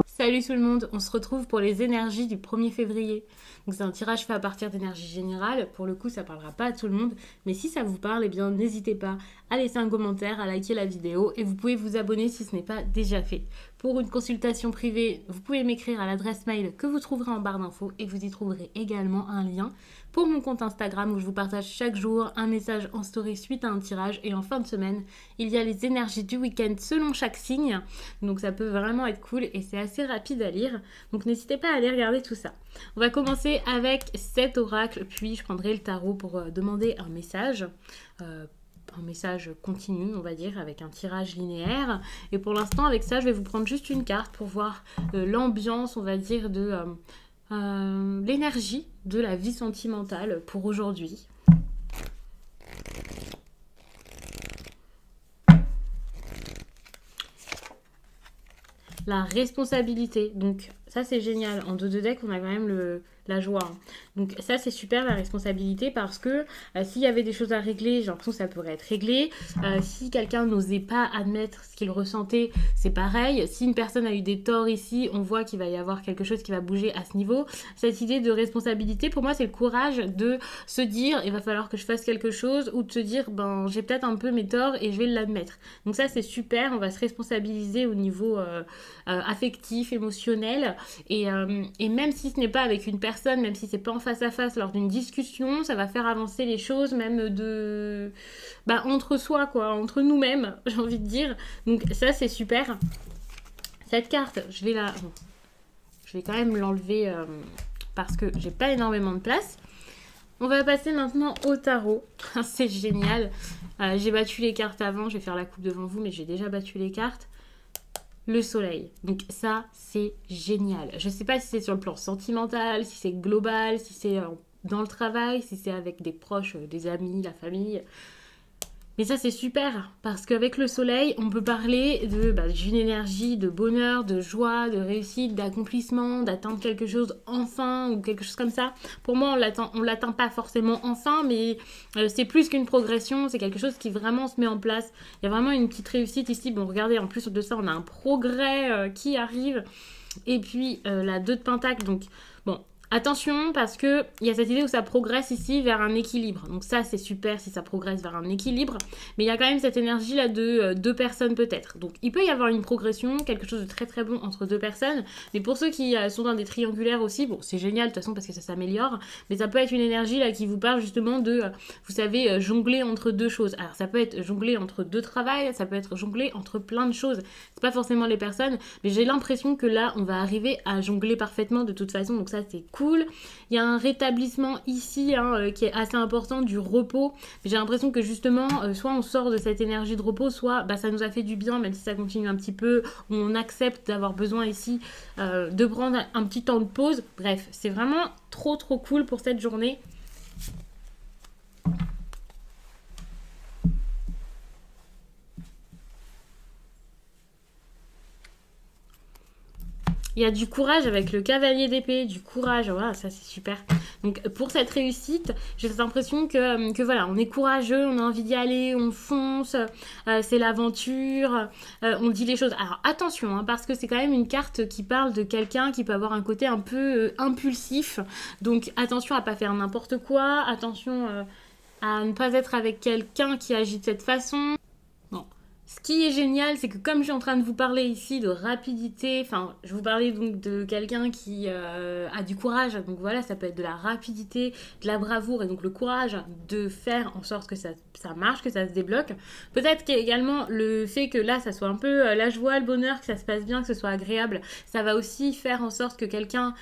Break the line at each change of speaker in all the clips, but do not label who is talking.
Salut tout le monde, on se retrouve pour les énergies du 1er février. Donc c'est un tirage fait à partir d'énergie générale. Pour le coup, ça parlera pas à tout le monde, mais si ça vous parle, eh bien n'hésitez pas à laisser un commentaire, à liker la vidéo et vous pouvez vous abonner si ce n'est pas déjà fait. Pour une consultation privée, vous pouvez m'écrire à l'adresse mail que vous trouverez en barre d'infos et vous y trouverez également un lien pour mon compte Instagram où je vous partage chaque jour un message en story suite à un tirage. Et en fin de semaine, il y a les énergies du week-end selon chaque signe. Donc ça peut vraiment être cool et c'est assez rapide à lire. Donc n'hésitez pas à aller regarder tout ça. On va commencer avec cet oracle, puis je prendrai le tarot pour demander un message continu, on va dire, avec un tirage linéaire. Et pour l'instant, avec ça, je vais vous prendre juste une carte pour voir l'ambiance, on va dire, de l'énergie de la vie sentimentale pour aujourd'hui. La responsabilité, donc ça c'est génial. En 2 deck, on a quand même la joie. Donc ça c'est super, la responsabilité, parce que s'il y avait des choses à régler, j'ai l'impression que ça pourrait être réglé. Si quelqu'un n'osait pas admettre ce qu'il ressentait, c'est pareil. Si une personne a eu des torts ici, on voit qu'il va y avoir quelque chose qui va bouger à ce niveau. Cette idée de responsabilité, pour moi, c'est le courage de se dire il va falloir que je fasse quelque chose, ou de se dire ben j'ai peut-être un peu mes torts et je vais l'admettre. Donc ça c'est super, on va se responsabiliser au niveau affectif, émotionnel, et même si ce n'est pas avec une personne, même si c'est pas en face à face lors d'une discussion, ça va faire avancer les choses, même entre soi, quoi, entre nous-mêmes, j'ai envie de dire. Donc ça c'est super. Cette carte, je vais quand même l'enlever parce que j'ai pas énormément de place. On va passer maintenant au tarot. C'est génial. J'ai battu les cartes avant, je vais faire la coupe devant vous, mais j'ai déjà battu les cartes. Le soleil. Donc ça, c'est génial. Je ne sais pas si c'est sur le plan sentimental, si c'est global, si c'est dans le travail, si c'est avec des proches, des amis, la famille. Mais ça, c'est super, parce qu'avec le soleil, on peut parler d'une énergie de bonheur, de joie, de réussite, d'accomplissement, d'atteindre quelque chose enfin, ou quelque chose comme ça. Pour moi, on l'atteint pas forcément enfin, mais c'est plus qu'une progression, c'est quelque chose qui vraiment se met en place. Il y a vraiment une petite réussite ici. Bon, regardez, en plus de ça, on a un progrès qui arrive. Et puis, la 2 de Pentacle, donc, bon... Attention, parce qu'il y a cette idée où ça progresse ici vers un équilibre. Donc ça, c'est super si ça progresse vers un équilibre. Mais il y a quand même cette énergie-là de 2 personnes peut-être. Donc il peut y avoir une progression, quelque chose de très très bon entre 2 personnes. Mais pour ceux qui sont dans des triangulaires aussi, bon, c'est génial de toute façon parce que ça s'améliore. Mais ça peut être une énergie là qui vous parle justement de, vous savez, jongler entre 2 choses. Alors ça peut être jongler entre 2 travails, ça peut être jongler entre plein de choses. C'est pas forcément les personnes, mais j'ai l'impression que là, on va arriver à jongler parfaitement de toute façon. Donc ça, c'est cool. Il y a un rétablissement ici qui est assez important, du repos. J'ai l'impression que justement, soit on sort de cette énergie de repos, soit ça nous a fait du bien, même si ça continue un petit peu, où on accepte d'avoir besoin ici de prendre un petit temps de pause. Bref, c'est vraiment trop trop cool pour cette journée. Il y a du courage avec le cavalier d'épée, du courage, voilà, ça c'est super. Donc pour cette réussite, j'ai l'impression que voilà, on est courageux, on a envie d'y aller, on fonce, c'est l'aventure, on dit les choses. Alors attention, parce que c'est quand même une carte qui parle de quelqu'un qui peut avoir un côté un peu impulsif. Donc attention à pas faire n'importe quoi, attention à ne pas être avec quelqu'un qui agit de cette façon. Bon. Ce qui est génial, c'est que comme je suis en train de vous parler ici de rapidité, enfin, je vous parlais donc de quelqu'un qui a du courage, donc voilà, ça peut être de la rapidité, de la bravoure, et donc le courage de faire en sorte que ça marche, que ça se débloque. Peut-être qu'également le fait que là, ça soit un peu la joie, le bonheur, que ça se passe bien, que ce soit agréable, ça va aussi faire en sorte que quelqu'un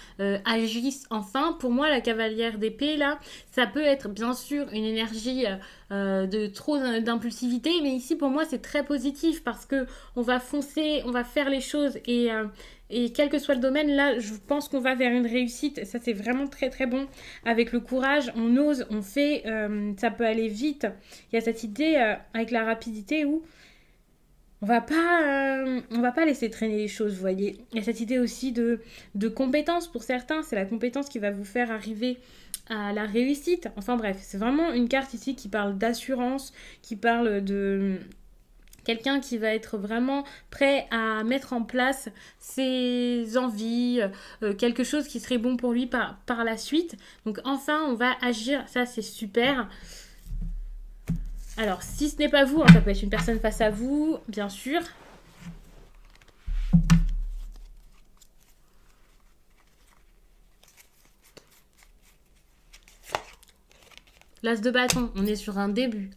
agisse enfin. Pour moi, la cavalière d'épée, là, ça peut être bien sûr une énergie de trop d'impulsivité, mais ici pour moi c'est très positif parce que on va foncer, on va faire les choses et quel que soit le domaine, là je pense qu'on va vers une réussite. Ça c'est vraiment très très bon. Avec le courage, on ose, on fait, ça peut aller vite. Il y a cette idée avec la rapidité où on va pas laisser traîner les choses, vous voyez. Il y a cette idée aussi de compétence pour certains, c'est la compétence qui va vous faire arriver à la réussite. Enfin bref, c'est vraiment une carte ici qui parle d'assurance, qui parle de quelqu'un qui va être vraiment prêt à mettre en place ses envies, quelque chose qui serait bon pour lui par la suite. Donc enfin, on va agir, ça c'est super. Alors, si ce n'est pas vous, hein, ça peut être une personne face à vous, bien sûr. L'as de bâton, on est sur un début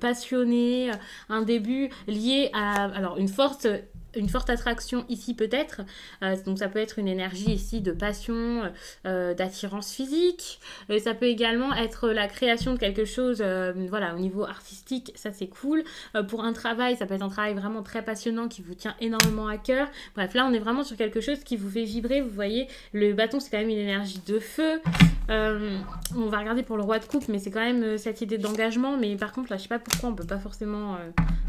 passionné, un début lié à alors une forte attraction ici peut-être. Donc ça peut être une énergie ici de passion, d'attirance physique. Ça peut également être la création de quelque chose, voilà, au niveau artistique, ça c'est cool. Pour un travail, ça peut être un travail vraiment très passionnant qui vous tient énormément à cœur. Bref, là on est vraiment sur quelque chose qui vous fait vibrer. Vous voyez, le bâton c'est quand même une énergie de feu. On va regarder pour le roi de coupe, mais c'est quand même cette idée d'engagement. Mais par contre là, je sais pas pourquoi on peut pas forcément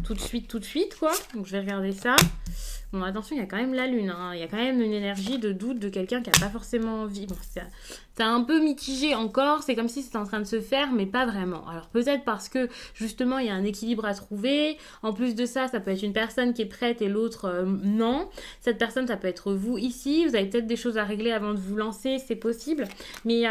tout de suite quoi. Donc je vais regarder ça. Bon, attention, il y a quand même la lune, hein. Il y a quand même une énergie de doute de quelqu'un qui n'a pas forcément envie. Bon, c'est un peu mitigé encore, c'est comme si c'était en train de se faire, mais pas vraiment. Alors peut-être parce que justement, il y a un équilibre à trouver. En plus de ça, ça peut être une personne qui est prête et l'autre non. Cette personne, ça peut être vous ici. Vous avez peut-être des choses à régler avant de vous lancer, c'est possible. Mais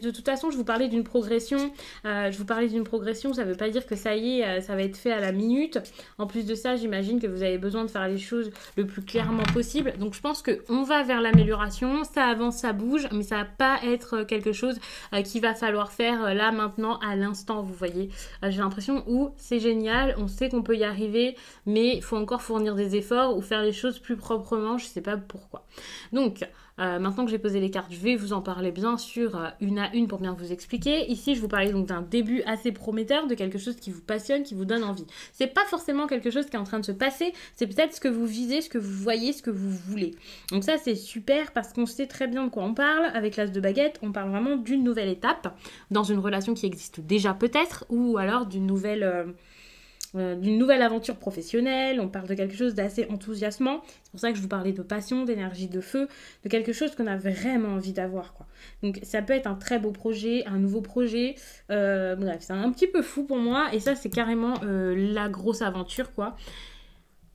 de toute façon, je vous parlais d'une progression. Ça ne veut pas dire que ça y est, ça va être fait à la minute. En plus de ça, j'imagine que vous avez besoin de faire les choses le plus clairement possible. Donc je pense qu'on va vers l'amélioration, ça avance, ça bouge, mais ça va pas être quelque chose qu'il va falloir faire là, maintenant, à l'instant, vous voyez. J'ai l'impression où c'est génial, on sait qu'on peut y arriver, mais il faut encore fournir des efforts ou faire les choses plus proprement, je sais pas pourquoi. Donc, maintenant que j'ai posé les cartes, je vais vous en parler bien sûr une à une pour bien vous expliquer. Ici, je vous parlais donc d'un début assez prometteur, de quelque chose qui vous passionne, qui vous donne envie. C'est pas forcément quelque chose qui est en train de se passer, c'est peut-être ce que vous visez, ce que vous voyez, ce que vous voulez. Donc ça, c'est super parce qu'on sait très bien de quoi on parle. Avec l'as de baguette, on parle vraiment d'une nouvelle étape dans une relation qui existe déjà peut-être, ou alors d'une nouvelle aventure professionnelle, on parle de quelque chose d'assez enthousiasmant. C'est pour ça que je vous parlais de passion, d'énergie de feu, de quelque chose qu'on a vraiment envie d'avoir, quoi. Donc ça peut être un très beau projet, un nouveau projet. Bref, c'est un petit peu fou pour moi et ça c'est carrément la grosse aventure, quoi.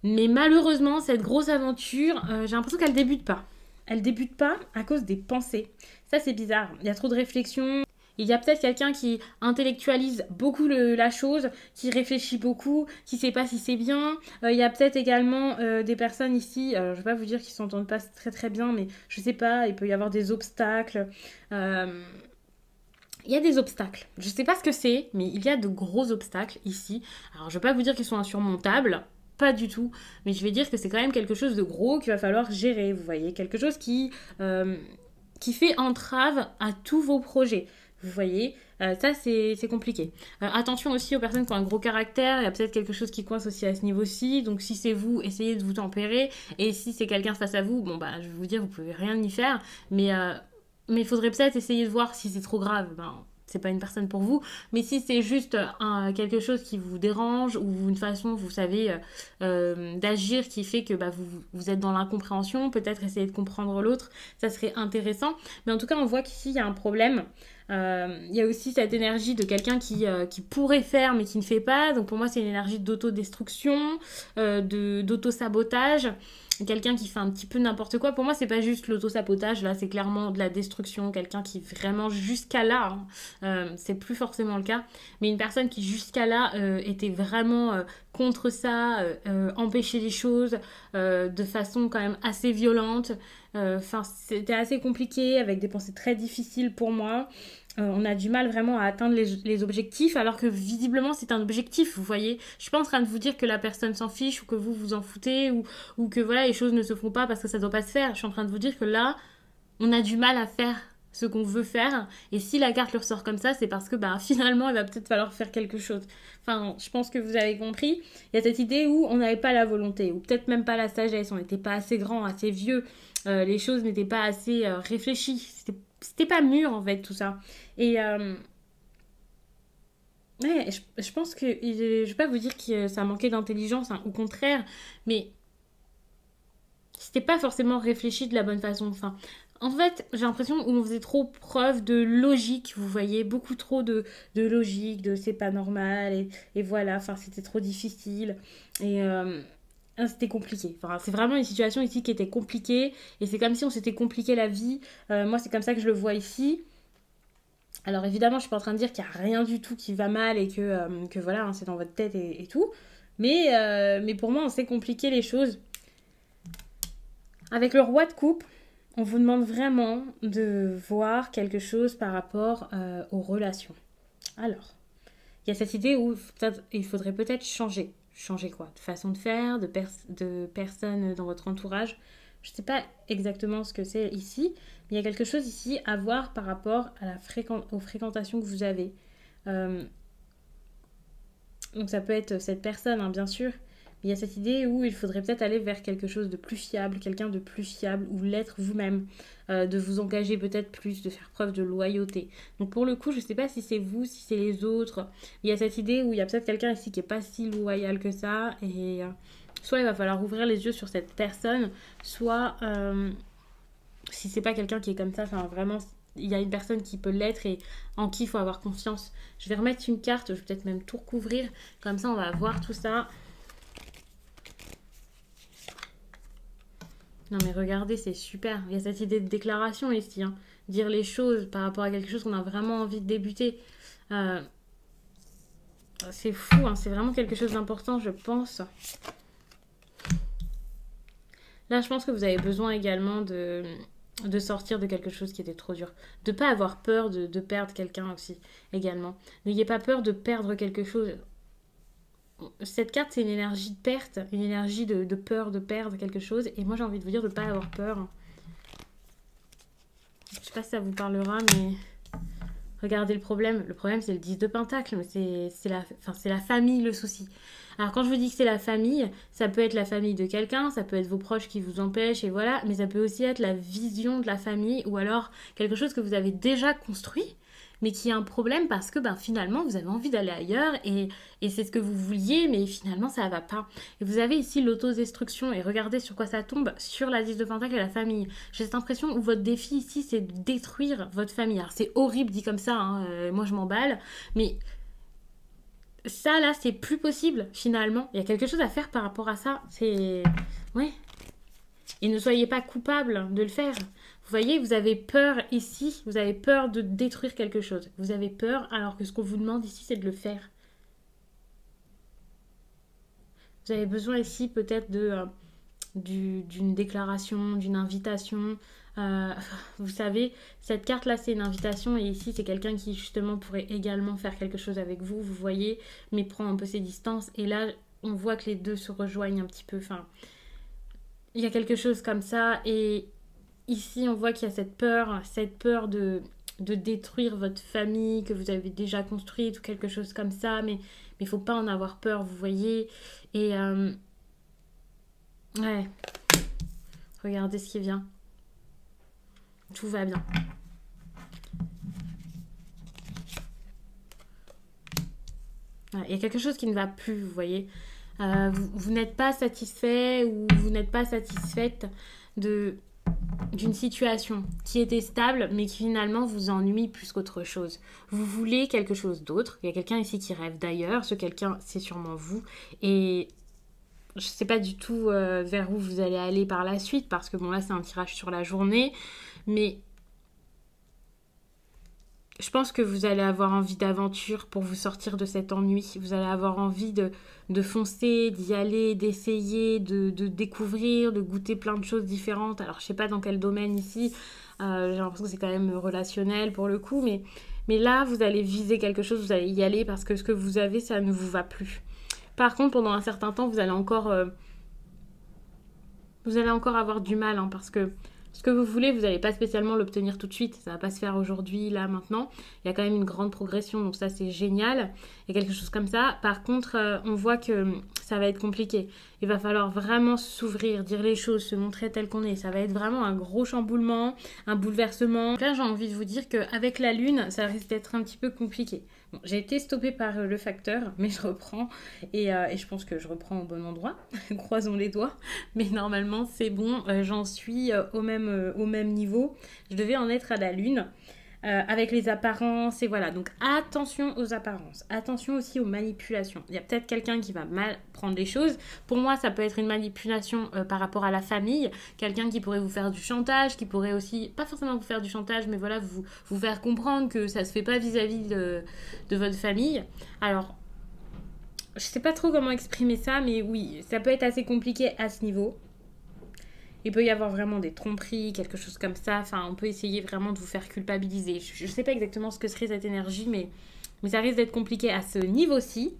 Mais malheureusement, cette grosse aventure, j'ai l'impression qu'elle débute pas. Elle débute pas à cause des pensées. Ça c'est bizarre, il y a trop de réflexion. Il y a peut-être quelqu'un qui intellectualise beaucoup la chose, qui réfléchit beaucoup, qui ne sait pas si c'est bien. Il y a peut-être également des personnes ici, je ne vais pas vous dire qu'ils ne s'entendent pas très très bien, mais je ne sais pas, il peut y avoir des obstacles. Il y a des obstacles. Je ne sais pas ce que c'est, mais il y a de gros obstacles ici. Alors je ne vais pas vous dire qu'ils sont insurmontables. Pas du tout, mais je vais dire que c'est quand même quelque chose de gros qu'il va falloir gérer, vous voyez. Quelque chose qui fait entrave à tous vos projets. Vous voyez, ça c'est compliqué. Attention aussi aux personnes qui ont un gros caractère, il y a peut-être quelque chose qui coince aussi à ce niveau-ci. Donc si c'est vous, essayez de vous tempérer. Et si c'est quelqu'un face à vous, bon bah je vais vous dire, vous pouvez rien y faire. Mais il faudrait peut-être essayer de voir si c'est trop grave. Ben, c'est pas une personne pour vous, mais si c'est juste quelque chose qui vous dérange ou une façon, vous savez, d'agir qui fait que bah, vous êtes dans l'incompréhension, peut-être essayer de comprendre l'autre, ça serait intéressant. Mais en tout cas, on voit qu'ici, il y a un problème. Il y a aussi cette énergie de quelqu'un qui pourrait faire mais qui ne fait pas. Donc pour moi, c'est une énergie d'autodestruction, d'auto-sabotage. Quelqu'un qui fait un petit peu n'importe quoi. Pour moi, c'est pas juste l'auto-sabotage. Là, c'est clairement de la destruction. Quelqu'un qui vraiment jusqu'à là, c'est plus forcément le cas. Mais une personne qui jusqu'à là était vraiment contre ça, empêcher les choses de façon quand même assez violente. Enfin, c'était assez compliqué avec des pensées très difficiles pour moi. On a du mal vraiment à atteindre les objectifs alors que visiblement c'est un objectif, vous voyez. Je suis pas en train de vous dire que la personne s'en fiche ou que vous vous en foutez ou que voilà les choses ne se font pas parce que ça doit pas se faire. Je suis en train de vous dire que là on a du mal à faire ce qu'on veut faire et si la carte le ressort comme ça c'est parce que bah, finalement il va peut-être falloir faire quelque chose. Enfin je pense que vous avez compris. Il y a cette idée où on n'avait pas la volonté ou peut-être même pas la sagesse, on n'était pas assez grand, assez vieux, les choses n'étaient pas assez réfléchies, c'était pas mûr en fait tout ça. Et ouais, je pense que je vais pas vous dire que ça manquait d'intelligence, hein, au contraire, mais c'était pas forcément réfléchi de la bonne façon. Enfin, En fait, j'ai l'impression qu'on faisait trop preuve de logique, vous voyez, beaucoup trop de logique, de c'est pas normal, et voilà, enfin, c'était trop difficile, et c'était compliqué. Enfin, c'est vraiment une situation ici qui était compliquée, et c'est comme si on s'était compliqué la vie. Moi, c'est comme ça que je le vois ici. Alors évidemment, je suis pas en train de dire qu'il n'y a rien du tout qui va mal, et que voilà, hein, c'est dans votre tête et tout. Mais pour moi, on s'est compliqué les choses. Avec le roi de coupe, on vous demande vraiment de voir quelque chose par rapport aux relations. Alors, il y a cette idée où il faudrait peut-être changer. Changer quoi? De façon de faire, de personnes dans votre entourage. Je ne sais pas exactement ce que c'est ici, mais il y a quelque chose ici à voir par rapport à aux fréquentations que vous avez. Euh, donc ça peut être cette personne, hein, bien sûr, mais il y a cette idée où il faudrait peut-être aller vers quelque chose de plus fiable, quelqu'un de plus fiable, ou l'être vous-même, de vous engager peut-être plus, de faire preuve de loyauté. Donc pour le coup, je ne sais pas si c'est vous, si c'est les autres. Il y a cette idée où il y a peut-être quelqu'un ici qui n'est pas si loyal que ça, et soit il va falloir ouvrir les yeux sur cette personne, soit si c'est pas quelqu'un qui est comme ça, enfin vraiment il y a une personne qui peut l'être et en qui il faut avoir confiance. Je vais remettre une carte, je vais peut-être même tout recouvrir, comme ça on va voir tout ça. Non mais regardez, c'est super. Il y a cette idée de déclaration ici, hein. Dire les choses par rapport à quelque chose qu'on a vraiment envie de débuter. Euh, c'est fou, hein. C'est vraiment quelque chose d'important, je pense. Là, je pense que vous avez besoin également de sortir de quelque chose qui était trop dur. De ne pas avoir peur de perdre quelqu'un aussi, également. N'ayez pas peur de perdre quelque chose. Cette carte, c'est une énergie de perte, une énergie de peur de perdre quelque chose. Et moi, j'ai envie de vous dire de ne pas avoir peur. Je ne sais pas si ça vous parlera, mais regardez le problème. Le problème, c'est le 10 de Pentacle, mais c'est la famille le souci. Alors quand je vous dis que c'est la famille, ça peut être la famille de quelqu'un, ça peut être vos proches qui vous empêchent, et voilà, mais ça peut aussi être la vision de la famille, ou alors quelque chose que vous avez déjà construit, mais qui a un problème parce que finalement vous avez envie d'aller ailleurs, et c'est ce que vous vouliez, mais finalement ça va pas. Et vous avez ici l'autodestruction, et regardez sur quoi ça tombe, sur la 10 de Pentacle et la famille. J'ai cette impression où votre défi ici, c'est de détruire votre famille. Alors c'est horrible dit comme ça, hein, moi je m'emballe, mais ça là c'est plus possible finalement. Il y a quelque chose à faire par rapport à ça. C'est... Ouais. Et ne soyez pas coupable de le faire. Vous voyez, vous avez peur ici, vous avez peur de détruire quelque chose. Vous avez peur alors que ce qu'on vous demande ici c'est de le faire. Vous avez besoin ici peut-être d'une déclaration, d'une invitation. Vous savez, cette carte-là, c'est une invitation, et ici, c'est quelqu'un qui, justement, pourrait également faire quelque chose avec vous, vous voyez, mais prend un peu ses distances. Et là, on voit que les deux se rejoignent un petit peu. Enfin, il y a quelque chose comme ça, et ici, on voit qu'il y a cette peur de détruire votre famille que vous avez déjà construite, ou quelque chose comme ça, mais il ne faut pas en avoir peur, vous voyez. Et, ouais, regardez ce qui vient. Tout va bien. Voilà, il y a quelque chose qui ne va plus, vous voyez. Vous n'êtes pas satisfait ou vous n'êtes pas satisfaite d'une situation qui était stable mais qui finalement vous ennuie plus qu'autre chose. Vous voulez quelque chose d'autre. Il y a quelqu'un ici qui rêve d'ailleurs. Ce quelqu'un, c'est sûrement vous. Et je ne sais pas du tout vers où vous allez aller par la suite, parce que bon là c'est un tirage sur la journée, mais je pense que vous allez avoir envie d'aventure pour vous sortir de cet ennui. Vous allez avoir envie de foncer, d'y aller, d'essayer, de découvrir, de goûter plein de choses différentes. Alors je sais pas dans quel domaine ici, j'ai l'impression que c'est quand même relationnel pour le coup, mais là vous allez viser quelque chose, vous allez y aller parce que ce que vous avez ça ne vous va plus. Par contre, pendant un certain temps, vous allez encore avoir du mal, hein, parce que ce que vous voulez, vous n'allez pas spécialement l'obtenir tout de suite. Ça ne va pas se faire aujourd'hui, là, maintenant. Il y a quand même une grande progression, donc ça, c'est génial. Il y a quelque chose comme ça. Par contre, on voit que ça va être compliqué. Il va falloir vraiment s'ouvrir, dire les choses, se montrer tel qu'on est. Ça va être vraiment un gros chamboulement, un bouleversement. Donc là, j'ai envie de vous dire qu'avec la lune, ça risque d'être un petit peu compliqué. Bon, j'ai été stoppée par le facteur, mais je reprends et je pense que je reprends au bon endroit. Croisons les doigts. Mais normalement, c'est bon. J'en suis au même niveau. Je devais en être à la lune. Avec les apparences et voilà. Donc attention aux apparences, attention aussi aux manipulations. Il y a peut-être quelqu'un qui va mal prendre les choses. Pour moi, ça peut être une manipulation par rapport à la famille, quelqu'un qui pourrait vous faire du chantage, qui pourrait aussi, pas forcément vous faire du chantage, mais voilà, vous faire comprendre que ça se fait pas vis-à-vis de votre famille. Alors, je sais pas trop comment exprimer ça, mais oui, ça peut être assez compliqué à ce niveau. Il peut y avoir vraiment des tromperies, quelque chose comme ça. Enfin, on peut essayer vraiment de vous faire culpabiliser. Je ne sais pas exactement ce que serait cette énergie, mais ça risque d'être compliqué à ce niveau-ci.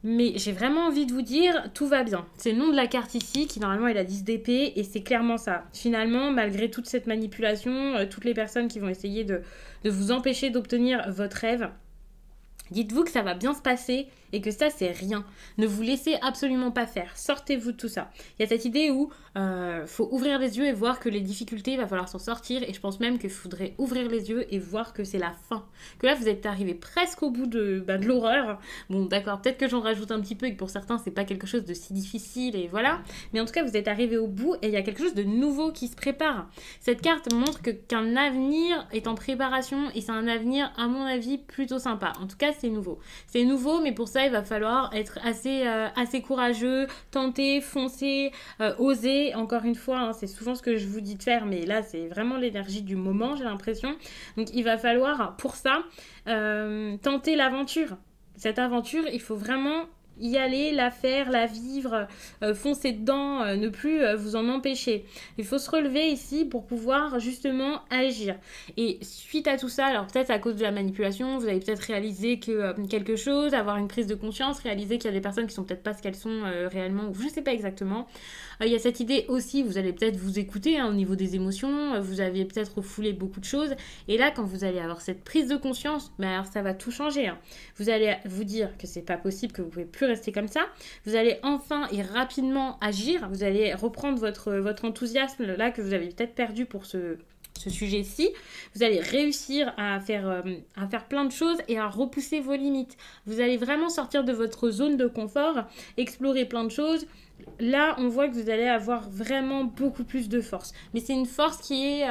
Mais j'ai vraiment envie de vous dire, tout va bien. C'est le nom de la carte ici, qui normalement est la 10 d'épée, et c'est clairement ça. Finalement, malgré toute cette manipulation, toutes les personnes qui vont essayer de vous empêcher d'obtenir votre rêve, dites-vous que ça va bien se passer et que ça, c'est rien. Ne vous laissez absolument pas faire. Sortez-vous de tout ça. Il y a cette idée où faut ouvrir les yeux et voir que les difficultés, il va falloir s'en sortir. Et je pense même qu'il faudrait ouvrir les yeux et voir que c'est la fin. Que là, vous êtes arrivé presque au bout de l'horreur. Bon, d'accord, peut-être que j'en rajoute un petit peu et que pour certains, c'est pas quelque chose de si difficile et voilà. Mais en tout cas, vous êtes arrivé au bout et il y a quelque chose de nouveau qui se prépare. Cette carte montre qu'un avenir est en préparation et c'est un avenir, à mon avis, plutôt sympa. En tout cas, c'est nouveau. C'est nouveau, mais pour ça, il va falloir être assez courageux, tenter, foncer, oser. Encore une fois, hein, c'est souvent ce que je vous dis de faire, mais là, c'est vraiment l'énergie du moment, j'ai l'impression. Donc, il va falloir, pour ça, tenter l'aventure. Cette aventure, il faut vraiment y aller, la faire, la vivre, foncer dedans, ne plus vous en empêcher. Il faut se relever ici pour pouvoir justement agir. Et suite à tout ça, alors peut-être à cause de la manipulation, vous avez peut-être réalisé que quelque chose, avoir une prise de conscience, réaliser qu'il y a des personnes qui sont peut-être pas ce qu'elles sont réellement, ou je sais pas exactement. Il y a cette idée aussi, vous allez peut-être vous écouter hein, au niveau des émotions, vous avez peut-être refoulé beaucoup de choses, et là quand vous allez avoir cette prise de conscience, alors ça va tout changer. Hein. Vous allez vous dire que c'est pas possible, que vous pouvez plus rester comme ça, vous allez enfin et rapidement agir, vous allez reprendre votre enthousiasme là que vous avez peut-être perdu pour ce sujet-ci, vous allez réussir à faire plein de choses et à repousser vos limites. Vous allez vraiment sortir de votre zone de confort, explorer plein de choses. Là, on voit que vous allez avoir vraiment beaucoup plus de force. Mais c'est une force qui est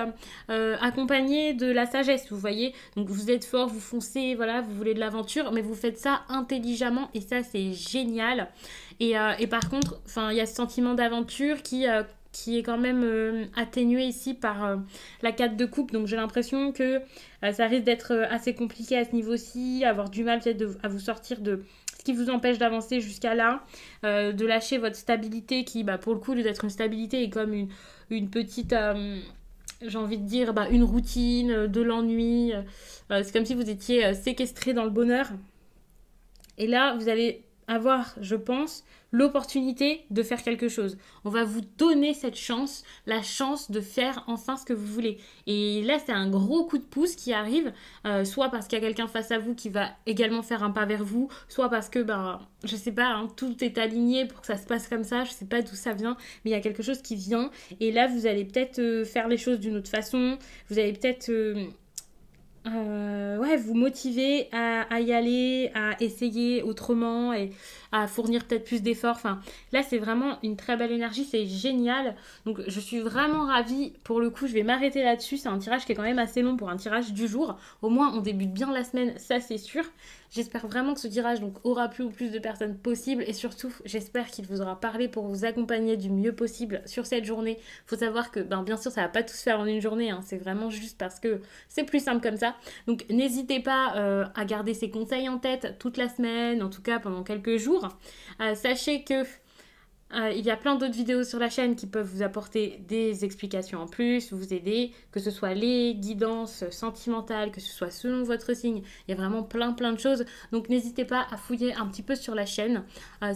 accompagnée de la sagesse, vous voyez. Donc vous êtes fort, vous foncez, voilà, vous voulez de l'aventure, mais vous faites ça intelligemment et ça, c'est génial. Et par contre, il y a ce sentiment d'aventure qui est quand même atténué ici par la 4 de coupe. Donc j'ai l'impression que ça risque d'être assez compliqué à ce niveau-ci, avoir du mal peut-être à vous sortir de ce qui vous empêche d'avancer jusqu'à là, de lâcher votre stabilité qui, pour le coup, au lieu d'être une stabilité, est comme une petite... j'ai envie de dire une routine, de l'ennui. C'est comme si vous étiez séquestré dans le bonheur. Et là, vous allez avoir, je pense, l'opportunité de faire quelque chose. On va vous donner cette chance, la chance de faire enfin ce que vous voulez. Et là, c'est un gros coup de pouce qui arrive, soit parce qu'il y a quelqu'un face à vous qui va également faire un pas vers vous, soit parce que, je sais pas, hein, tout est aligné pour que ça se passe comme ça, je sais pas d'où ça vient, mais il y a quelque chose qui vient. Et là, vous allez peut-être faire les choses d'une autre façon, vous allez peut-être... vous motiver à y aller, à essayer autrement et à fournir peut-être plus d'efforts. Là, c'est vraiment une très belle énergie, c'est génial. Donc, je suis vraiment ravie. Pour le coup, je vais m'arrêter là-dessus. C'est un tirage qui est quand même assez long pour un tirage du jour. Au moins, on débute bien la semaine, ça c'est sûr. J'espère vraiment que ce tirage aura plu au plus de personnes possible et surtout, j'espère qu'il vous aura parlé pour vous accompagner du mieux possible sur cette journée. Il faut savoir que, bien sûr, ça va pas tout se faire en une journée. Hein. C'est vraiment juste parce que c'est plus simple comme ça. Donc, n'hésitez pas à garder ces conseils en tête toute la semaine, en tout cas pendant quelques jours. Sachez que il y a plein d'autres vidéos sur la chaîne qui peuvent vous apporter des explications en plus, vous aider, que ce soit les guidances sentimentales, que ce soit selon votre signe. Il y a vraiment plein de choses. Donc n'hésitez pas à fouiller un petit peu sur la chaîne.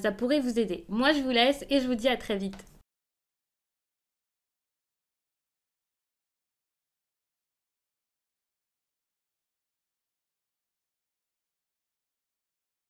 Ça pourrait vous aider. Moi, je vous laisse et je vous dis à très vite.